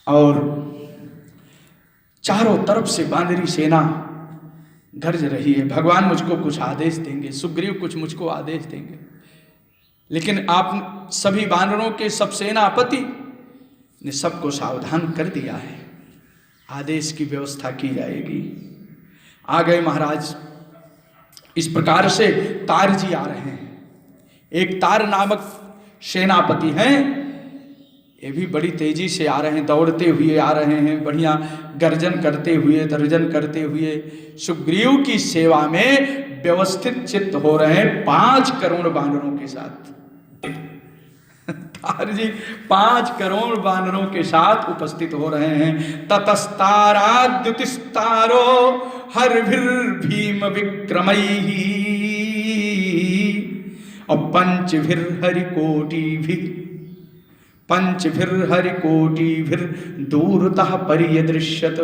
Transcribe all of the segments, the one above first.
और चारों तरफ से वानरी सेना गरज रही है। भगवान मुझको कुछ आदेश देंगे, सुग्रीव कुछ मुझको आदेश देंगे, लेकिन आप सभी वानरों के सब सेनापति ने सबको सावधान कर दिया है, आदेश की व्यवस्था की जाएगी। आ गए महाराज। इस प्रकार से तार जी आ रहे हैं। एक तार नामक सेनापति हैं, ये भी बड़ी तेजी से आ रहे हैं, दौड़ते हुए आ रहे हैं, बढ़िया गर्जन करते हुए, दर्जन करते हुए सुग्रीव की सेवा में व्यवस्थित चित्त हो रहे हैं 5 करोड़ वानरों के साथ। तार जी 5 करोड़ वानरों के साथ उपस्थित हो रहे हैं। ततस्ताराद्युतिस्तारो हर्भिर्भीम विक्रमैहि और पंचभिर्हरिकोटिभिर दूरतः परियदृश्यत।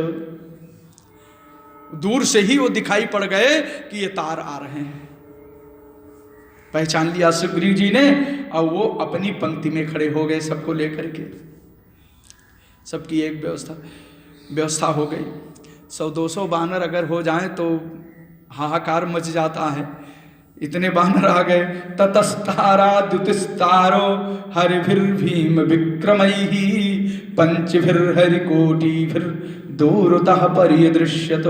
दूर से ही वो दिखाई पड़ गए कि ये तार आ रहे हैं। पहचान लिया सुग्रीव जी ने, और वो अपनी पंक्ति में खड़े हो गए सबको लेकर के। सबकी एक व्यवस्था हो गई। 100-200 बानर अगर हो जाएं तो हाहाकार मच जाता है, इतने बानर आ गए। ततस्ताराद्युतिस्तारो हरिभिर्भीम विक्रमैहि पंचभिर्हरिकोटिभिर दूरतः परियदृश्यत।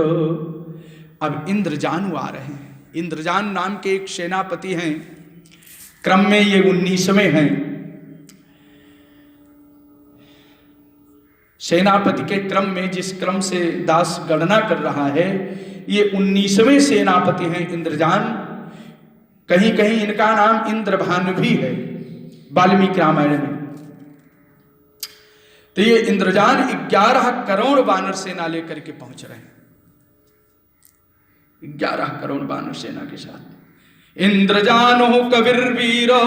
अब इंद्रजानु आ रहे हैं। इंद्रजान नाम के एक सेनापति हैं, क्रम में ये 19वें हैं। सेनापति के क्रम में जिस क्रम से दास गणना कर रहा है, ये 19वें सेनापति हैं इंद्रजान। कहीं कहीं इनका नाम इंद्रभानु भी है वाल्मीकि रामायण में। तो ये इंद्रजान 11 करोड़ वानर सेना लेकर के पहुंच रहे हैं, 11 करोड़ वानर सेना के साथ। इंद्रजानो कविर्वीरो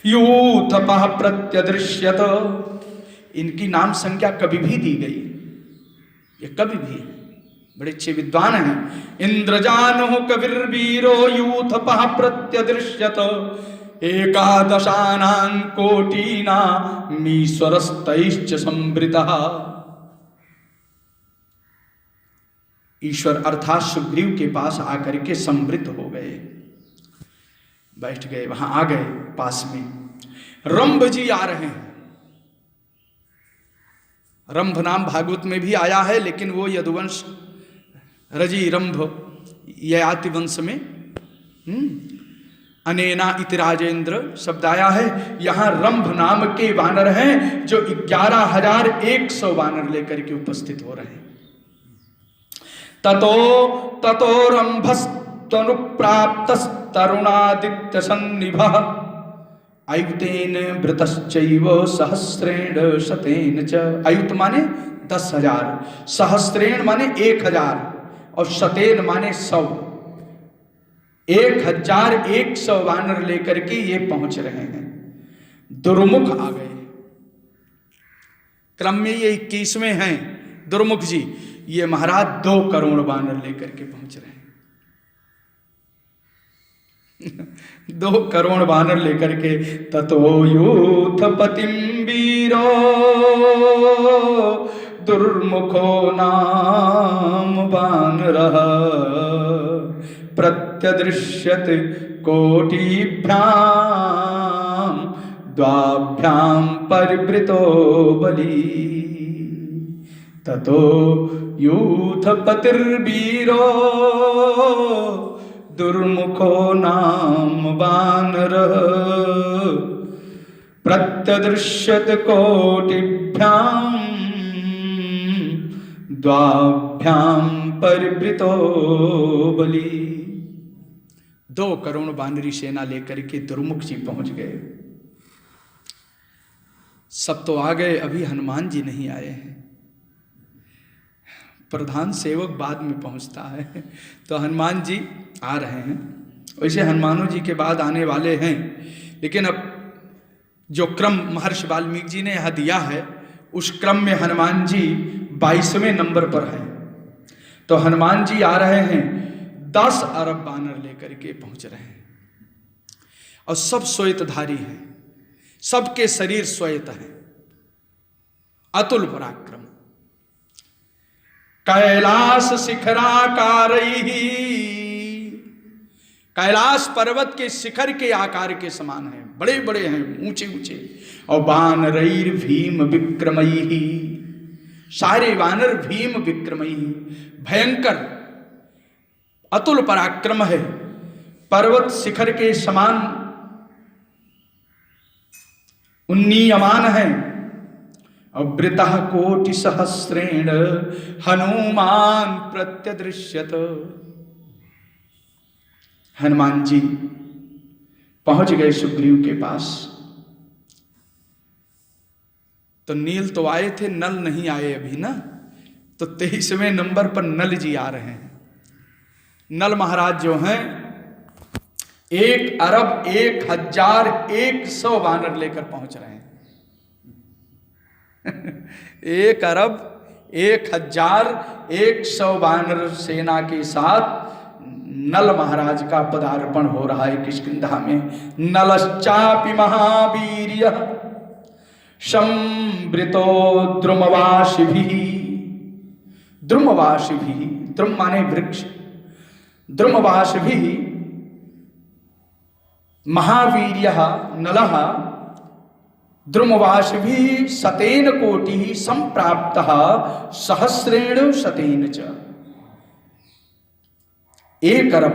यूथपः प्रत्यदृश्यत। इनकी नाम संख्या कभी भी दी गई, ये कभी भी, बड़े अच्छे विद्वान हैं। इंद्रजानो कविर्वीरो यूथपः प्रत्यदृश्यत एकादशानां कोटिनामीश्वरस्तैश्च संवृतः। ईश्वर अर्थात सुग्रीव के पास आकर के संवृत हो गए, बैठ गए, वहां आ गए पास में। रंभ जी आ रहे हैं। रंभ नाम भागवत में भी आया है, लेकिन वो यदुवंश रजी रंभ ययाति वंश में अनेना इति राजेंद्र शब्द आया है। यहां रंभ नाम के वानर हैं जो 11,100 वानर लेकर के उपस्थित हो रहे हैं। ततो रंभस्तनुप्राप्तस्तरुणादित्य सन्निभः आयुतेन वृतश्चैव सहस्रेण शतेन च। आयुत माने 10,000, सहस्रेण माने 1,000 और शतेन माने 100। 1,100 वानर लेकर के ये पहुंच रहे हैं। दुर्मुख आ गए। क्रम में ये 21वें हैं दुर्मुख जी। ये महाराज 2 करोड़ वानर लेकर के पहुंच रहे हैं। 2 करोड़ वानर लेकर के। ततो यूथपतिं वीरो दुर्मुखो नाम वानरः प्रत्यदृश्यत कोटिभ्यां द्वाभ्यां परिवृतो बली। ततो यूथपतिर्वीरो दुर्मुखो नाम वानरः प्रत्यदृश्यत कोटिभ्यां द्वाभ्यां परिवृतो बली। 2 करोड़ वानरी सेना लेकर के दुर्मुख जी पहुंच गए। सब तो आ गए, अभी हनुमान जी नहीं आए हैं। प्रधान सेवक बाद में पहुंचता है, तो हनुमान जी आ रहे हैं। वैसे हनुमानों जी के बाद आने वाले हैं, लेकिन अब जो क्रम महर्षि वाल्मीकि जी ने यहाँ दिया है, उस क्रम में हनुमान जी 22वें नंबर पर हैं। तो हनुमान जी आ रहे हैं, 10 अरब वानर लेकर के पहुंच रहे हैं, और सब श्वेतधारी हैं, सबके शरीर श्वेत हैं। अतुल पराक्रम। कैलाश शिखराकारैहि, कैलाश पर्वत के शिखर के आकार के समान है, बड़े बड़े हैं, ऊंचे ऊंचे। और वानरैर भीम विक्रमैहि, सारे वानर भीम विक्रमैहि, भयंकर अतुल पराक्रम है, पर्वत शिखर के समान उन्नीयमान है। और वृतः कोटि सहस्रेण हनुमान प्रत्यदृश्यत, हनुमान जी पहुंच गए सुग्रीव के पास। तो नील तो आए थे, नल नहीं आए अभी ना, तो 23वें नंबर पर नल जी आ रहे हैं। नल महाराज जो हैं 1,01,100 वानर लेकर पहुंच रहे हैं। 1,01,100 वानर सेना के साथ नल महाराज का पदार्पण हो रहा है किष्किंधा में। नलश्चापि महावीर्य संवृतो द्रुमवासिभिः, द्रुमवासिभिः, द्रुम माने वृक्ष, द्रुमवासिभिः महावीर्यः नलः द्रुमवासिभिः शतेन कोटिः संप्राप्तः सहस्रेण शतेन च। 1 अरब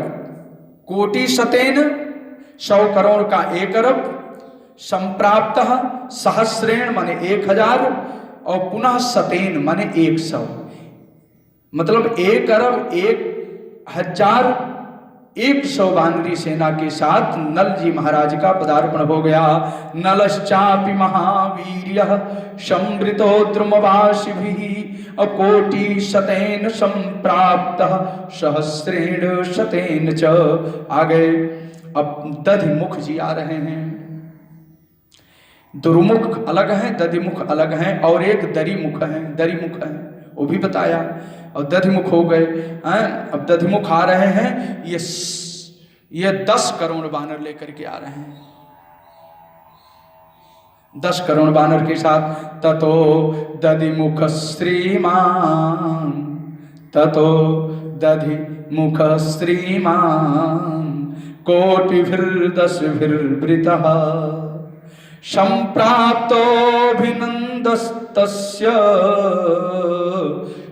कोटि शतेन, 100 करोड़ का 1 अरब, संप्राप्त सहस्रेण माने 1000, और पुनः शतेन माने 100, मतलब 1,01,100 वानरी सेना के साथ नल जी महाराज का पदार्पण हो गया। नलश्चापि महावीर्यः संवृतो द्रुमवासिभिः अकोटि शतेन संप्राप्तः सहस्रेण शतेन च। आगे अब दधिमुख जी आ रहे हैं। दुर्मुख अलग है, दधिमुख अलग है, और एक दरिमुख है, दरिमुख है, वो भी बताया। और दधिमुख हो गए। अब दधिमुख आ रहे हैं, ये 10 करोड़ वानर लेकर के आ रहे हैं, 10 करोड़ वानर के साथ। ततो दधिमुख श्रीमान, ततो दधिमुख श्रीमान कोटिभिर्दशभिर्वृतः संप्राप्तोऽभिनन्दस्तस्य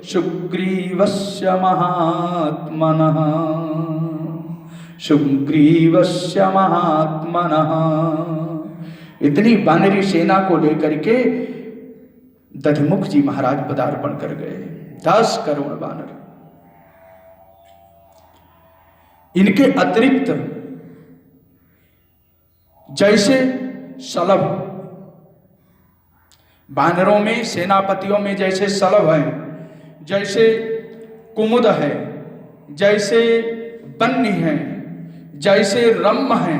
सुग्रीवस्य महात्मनः, सुग्रीवस्य महात्मनः। इतनी वानरी सेना को लेकर के दधिमुख जी महाराज पदार्पण कर गए। 10 करोड़ वानर। इनके अतिरिक्त जैसे सलभ, वानरों में सेनापतियों में जैसे सलभ है, जैसे कुमुद है, जैसे बन्नी है, जैसे रम्म है,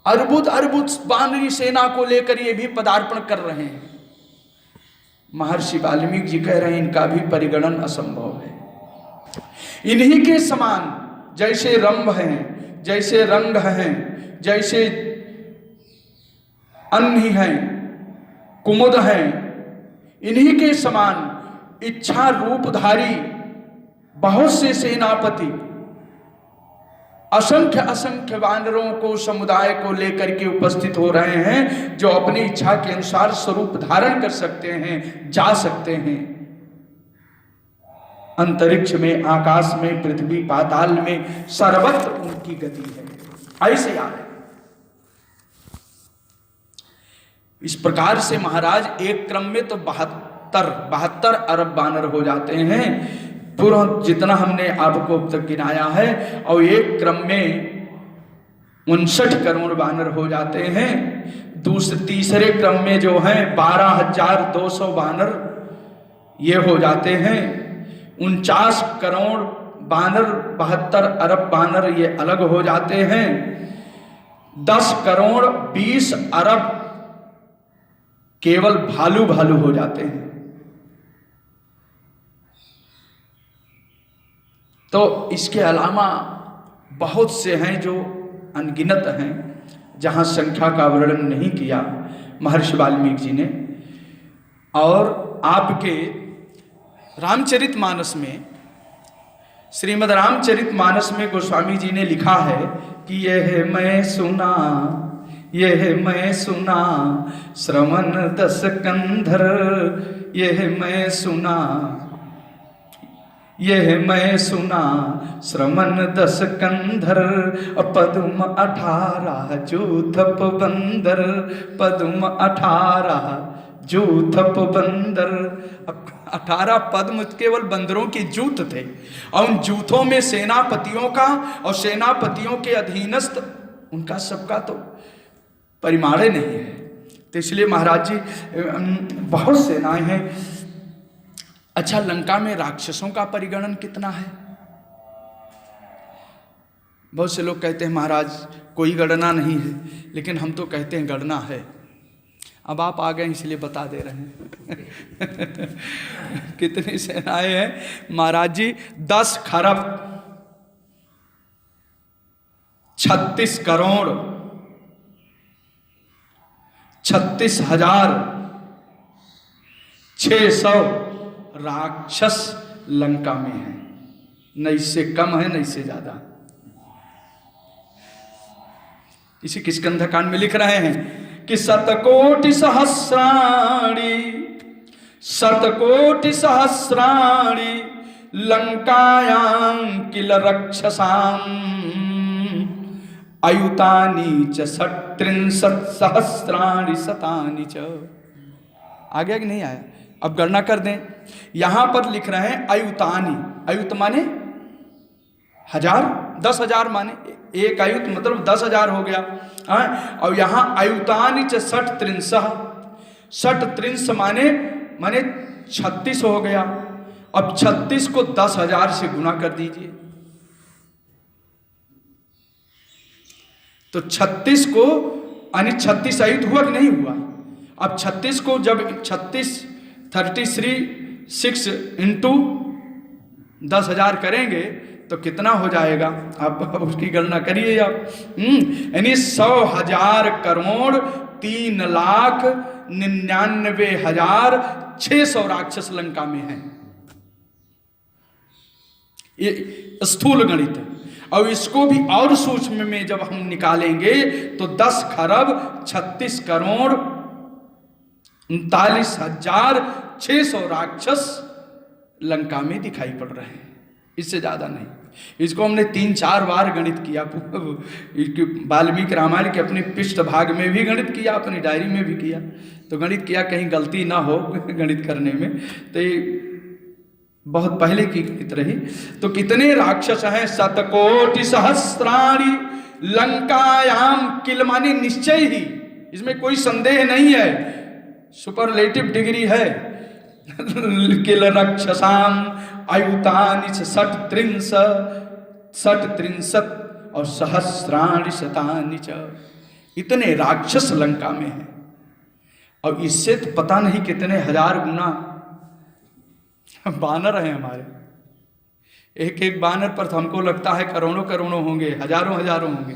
अर्बुद अर्बुद वानरी सेना को लेकर ये भी पदार्पण कर रहे हैं। महर्षि वाल्मीकि जी कह रहे हैं इनका भी परिगणन असंभव है। इन्हीं के समान जैसे रंभ हैं, जैसे रंग हैं, जैसे अन्ही हैं, कुमुद हैं, इन्हीं के समान इच्छा रूपधारी बहुत से सेनापति असंख्य असंख्य वानरों को, समुदाय को लेकर के उपस्थित हो रहे हैं, जो अपनी इच्छा के अनुसार स्वरूप धारण कर सकते हैं, जा सकते हैं। अंतरिक्ष में, आकाश में, पृथ्वी पाताल में, सर्वत्र उनकी गति है। ऐसे आ रहे। इस प्रकार से महाराज एक क्रम में तो 72 अरब वानर हो जाते हैं, पूरा जितना हमने आपको अब तक गिनाया है। और एक क्रम में 59 करोड़ वानर हो जाते हैं। तीसरे क्रम में जो है 12,200 वानर ये हो जाते हैं। 49 करोड़ वानर, 72 अरब वानर ये अलग हो जाते हैं। 10 करोड़ 20 अरब केवल भालू भालू हो जाते हैं। तो इसके अलावा बहुत से हैं जो अनगिनत हैं, जहां संख्या का वर्णन नहीं किया महर्षि वाल्मीकि जी ने। और आपके रामचरितमानस में, श्रीमद् रामचरितमानस में गोस्वामी जी ने लिखा है कि यह मैं सुना श्रवण दस कंधर, यह मैं सुना श्रवण दस कंधर, पद्म 18 जूथप बंदर, पद्म 18 जूथप बंदर। अब 18 पद्म केवल बंदरों के जूथ थे, और उन जूथों में सेनापतियों का और सेनापतियों के अधीनस्थ उनका सबका तो परिमाण नहीं है। तो इसलिए महाराज जी बहुत सेनाएं हैं। अच्छा, लंका में राक्षसों का परिगणन कितना है? बहुत से लोग कहते हैं महाराज कोई गणना नहीं है, लेकिन हम तो कहते हैं गणना है। अब आप आ गए इसलिए बता दे रहे हैं। कितनी सेनाएं हैं महाराज जी? 10 खरब 36 करोड़ 36,600 राक्षस लंका में है। न इससे कम है न इससे ज्यादा। इसी किष्किंधा कांड में लिख रहे हैं कि शतकोटि सहस्राणि लंकायां किल रक्षसाम अयुतानि च 37 सहस्राणि शतानि च। आ गया कि नहीं आया? अब गणना कर दें। यहां पर लिख रहे हैं अयुतानि। अयुत माने 1000, 10,000 माने एक अयुत मतलब 10,000 हो गया। और यहां अयुतानि च 37 माने 36 हो गया। अब 36 को 10,000 से गुना कर दीजिए, तो 36 को यानी 36 अयुत हुआ कि नहीं हुआ? अब 36 को जब 36 इंटू 10,000 करेंगे तो कितना हो जाएगा? आप उसकी गणना करिए आप। यानी 100,000 करोड़ 3,99,600 राक्षस लंका में हैं। ये स्थूल गणित है। और इसको भी और सूक्ष्म में जब हम निकालेंगे तो 10 खरब 36 करोड़ 39,600 राक्षस लंका में दिखाई पड़ रहे हैं। इससे ज्यादा नहीं। इसको हमने 3-4 बार गणित किया। वाल्मीकि रामायण के अपने पृष्ठ भाग में भी गणित किया, अपनी डायरी में भी किया। तो गणित किया कहीं गलती ना हो गणित करने में। तो ये बहुत पहले की गणित रही। तो कितने राक्षस हैं? 7,00,00,000 सहस्राणि लंकायाम किल माने निश्चय ही, इसमें कोई संदेह नहीं है, सुपरलेटिव डिग्री है। किल रक्षसाम अयुतानि 63 और सहस्राणि शतानि च। इतने राक्षस लंका में हैं। और इससे तो पता नहीं कितने हजार गुना बानर हैं हमारे। एक एक बानर पर तो हमको लगता है करोड़ों करोड़ों होंगे, हजारों हजारों होंगे।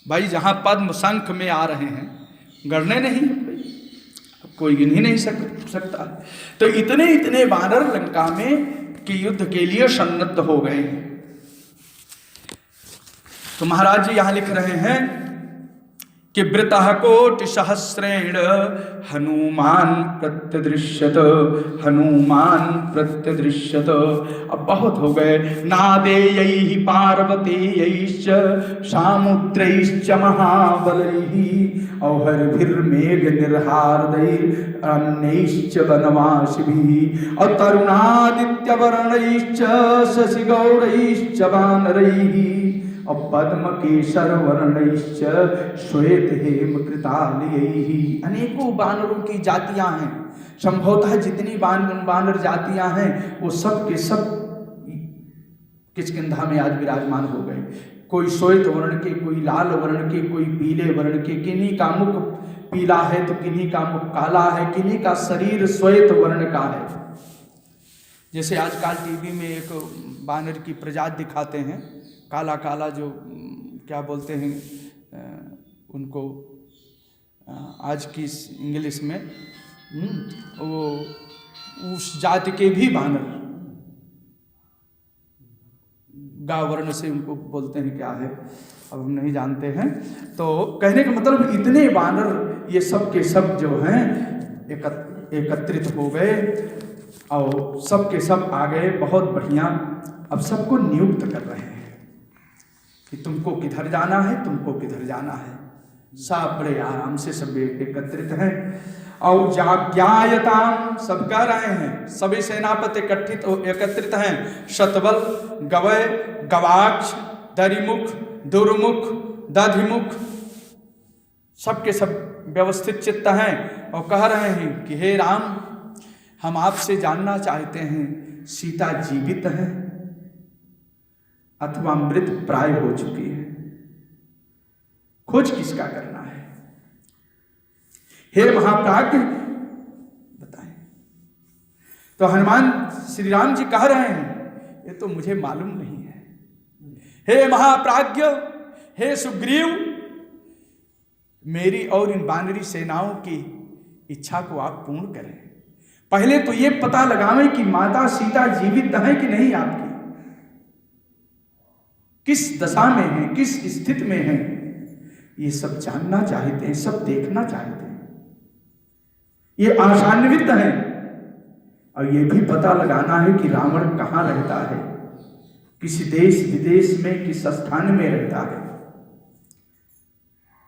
भाई जहां पद्म शंख में आ रहे हैं, गणने नहीं, कोई गिन ही नहीं सकता। तो इतने इतने बानर लंका में के युद्ध के लिए सन्नद्ध हो गए हैं। तो महाराज जी यहां लिख रहे हैं कि वृतः कोटि सहस्रेण हनुमान प्रत्यदृश्यत। अब बहुत हो गए। नादेयैहि पार्वतीयैश्च सामुद्रैश्च महाबलैः औहर्भिर्मेघ निर्हारदैरन्यैश्च वनवासिभिः तरुणादित्यवर्णैश्च शशिगौरैश्च वानरैः पद्म केसर वर्णैश्च श्वेत हेम कृतालयैः। अनेकों बानरों की जातियां हैं। संभवतः जितनी बानर जातियां हैं वो सब के सब किष्किंधा में आज विराजमान हो गए। कोई श्वेत वर्ण के, कोई लाल वर्ण के, कोई पीले वर्ण के। किन्हीं का मुख पीला है तो किन्हीं का मुख काला है, किन्हीं का शरीर श्वेत वर्ण का है। जैसे आजकल टीवी में एक बानर की प्रजाति दिखाते हैं, काला काला, जो क्या बोलते हैं उनको आज की इंग्लिश में वो उस जाति के भी बानर, गावर्ण से उनको बोलते हैं, क्या है अब हम नहीं जानते हैं। तो कहने का मतलब इतने बानर ये सब के सब जो हैं एकत्रित हो गए और सब के सब आ गए। बहुत बढ़िया। अब सबको नियुक्त कर रहे हैं कि तुमको किधर जाना है, तुमको किधर जाना है। सब बड़े आराम से सब एकत्रित हैं। और जाज्ञायताम, सब कह रहे हैं, सभी सेनापति एकत्रित हैं। शतबल, गवय, गवाक्ष, दरिमुख, दुर्मुख, दधिमुख, सबके सब व्यवस्थित चित्त हैं और कह रहे हैं कि हे राम, हम आपसे जानना चाहते हैं, सीता जीवित है अथवा मृत प्राय हो चुकी है, खोज किसका करना है, हे महाप्राज्ञ बताएं। तो हनुमान श्री राम जी कह रहे हैं, ये तो मुझे मालूम नहीं है। हे महाप्राज्ञ, हे सुग्रीव, मेरी और इन वानरी सेनाओं की इच्छा को आप पूर्ण करें। पहले तो ये पता लगावें कि माता सीता जीवित है कि नहीं, आपकी किस दशा में है, किस स्थिति में है, ये सब जानना चाहते हैं, सब देखना चाहते हैं। ये आशान्वित है और ये भी पता लगाना है कि रावण कहाँ रहता है, किस देश विदेश में, किस स्थान में रहता है,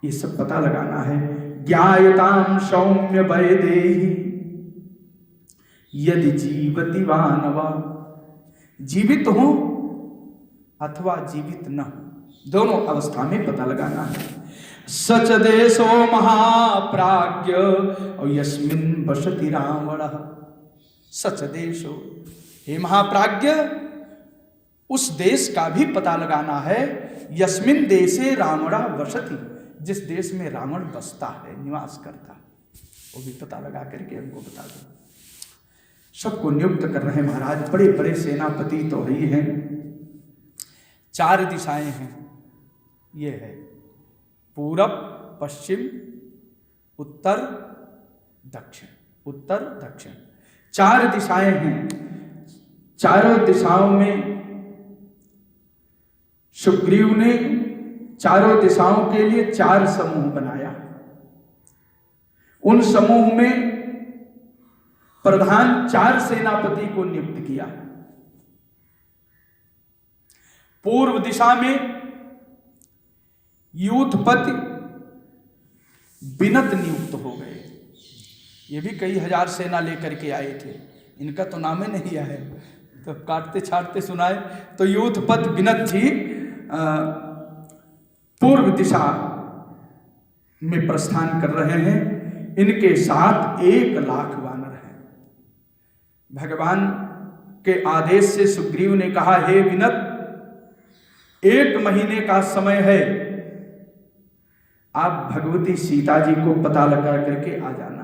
ये सब पता लगाना है। ज्ञायताम सौम्य वैदेही यदि जीवति वानवा, जीवित हो अथवा जीवित न हो, दोनों अवस्था में पता लगाना है। सच देशो महाप्राज्ञ और यस्मिन बसति रावण, सच देशो, हे महाप्राज्ञ, उस देश का भी पता लगाना है। यस्मिन देशे रावण वसति, जिस देश में रावण बसता है, निवास करता है, वो भी पता लगा करके हमको बता दो। सबको नियुक्त कर रहे हैं महाराज। बड़े बड़े सेनापति तो ही हैं। 4 दिशाएं हैं, ये है पूरब, पश्चिम, उत्तर, दक्षिण, उत्तर दक्षिण, 4 दिशाएं हैं। चारों दिशाओं में सुग्रीव ने चारों दिशाओं के लिए 4 समूह बनाया। उन समूह में प्रधान 4 सेनापति को नियुक्त किया। पूर्व दिशा में यूथपति बिनत नियुक्त हो गए। ये भी कई हजार सेना लेकर के आए थे, इनका तो नाम ही नहीं है, तो काटते छाटते सुनाए। तो यूथपति बिनत जी पूर्व दिशा में प्रस्थान कर रहे हैं। इनके साथ 1 लाख वानर हैं। भगवान के आदेश से सुग्रीव ने कहा, हे विनत, 1 महीने का समय है, आप भगवती सीता जी को पता लगा करके आ जाना,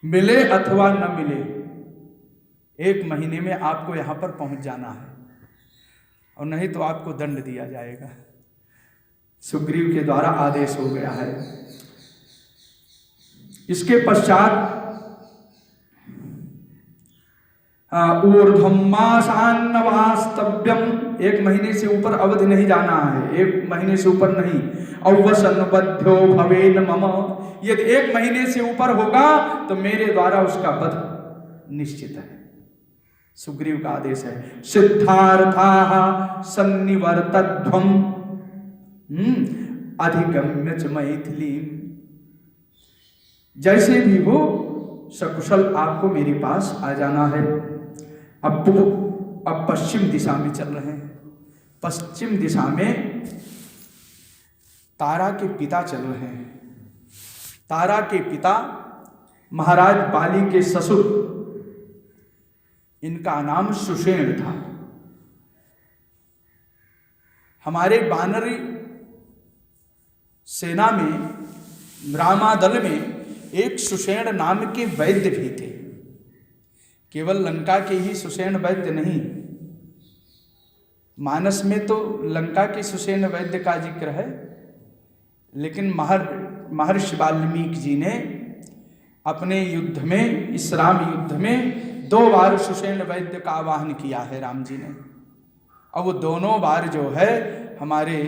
मिले अथवा न मिले, 1 महीने में आपको यहां पर पहुंच जाना है, और नहीं तो आपको दंड दिया जाएगा। सुग्रीव के द्वारा आदेश हो गया है। इसके पश्चात ऊर्ध्वमासान्नवास्तव्यम, 1 महीने से ऊपर अवधि नहीं जाना है, 1 महीने से ऊपर नहीं। अवसन्बद्धो भवेन मम, यदि 1 महीने से ऊपर होगा तो मेरे द्वारा उसका वध निश्चित है। सुग्रीव का आदेश है। सिद्धार्थाः सन्निवर्तध्वम अधिगम्य च मैथिली, जैसे भी हो सकुशल आपको मेरे पास आ जाना है। अब पश्चिम दिशा में चल रहे हैं। पश्चिम दिशा में तारा के पिता चल रहे हैं। तारा के पिता महाराज बाली के ससुर, इनका नाम सुषेण था। हमारे वानरी सेना में, रामादल में एक सुषेण नाम के वैद्य भी थे। केवल लंका के ही सुषेण वैद्य नहीं, मानस में तो लंका के सुषेण वैद्य का जिक्र है, लेकिन महर्षि वाल्मीकि जी ने अपने युद्ध में, इस राम युद्ध में 2 बार सुषेण वैद्य का आवाहन किया है राम जी ने। और वो दोनों बार जो है हमारे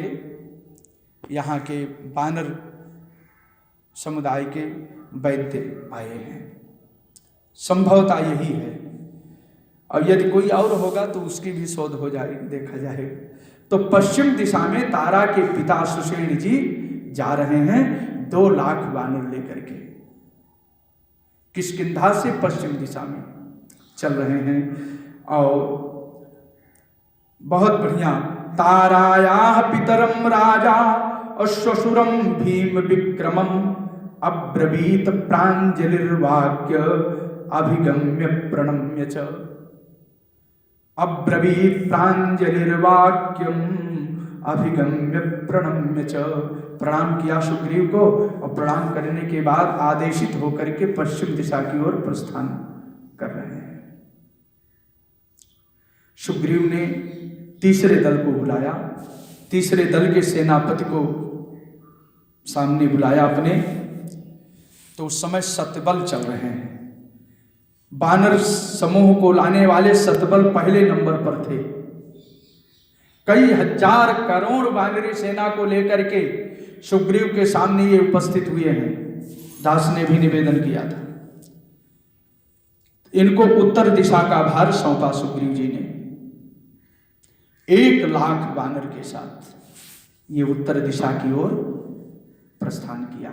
यहाँ के वानर समुदाय के वैद्य आए हैं। संभवतः यही है। और यदि कोई और होगा तो उसकी भी शोध हो जाएगी, देखा जाएगा। तो पश्चिम दिशा में तारा के पिता सुषेण जी जा रहे हैं 2 लाख वानर लेकर के, किष्किंधा से पश्चिम दिशा में चल रहे हैं। और बहुत बढ़िया। तारायाः पितरम राजा अश्वशुरम भीम विक्रमम अब्रवीत प्राञ्जलिर्वाक्य अभिगम्य प्रणम्य च। अब्रवीत प्राञ्जलिर्वाक्यम अभिगम्य प्रणम्य च। प्रणाम किया सुग्रीव को, और प्रणाम करने के बाद आदेशित होकर के पश्चिम दिशा की ओर प्रस्थान कर रहे हैं। सुग्रीव ने तीसरे दल को बुलाया, तीसरे दल के सेनापति को सामने बुलाया अपने। तो उस समय सतबल चल रहे हैं। वानर समूह को लाने वाले सतबल पहले नंबर पर थे। कई हजार करोड़ वानरी सेना को लेकर के सुग्रीव के सामने ये उपस्थित हुए हैं। दास ने भी निवेदन किया था, इनको उत्तर दिशा का भार सौंपा सुग्रीव जी ने। 1 लाख वानर के साथ ये उत्तर दिशा की ओर प्रस्थान किया।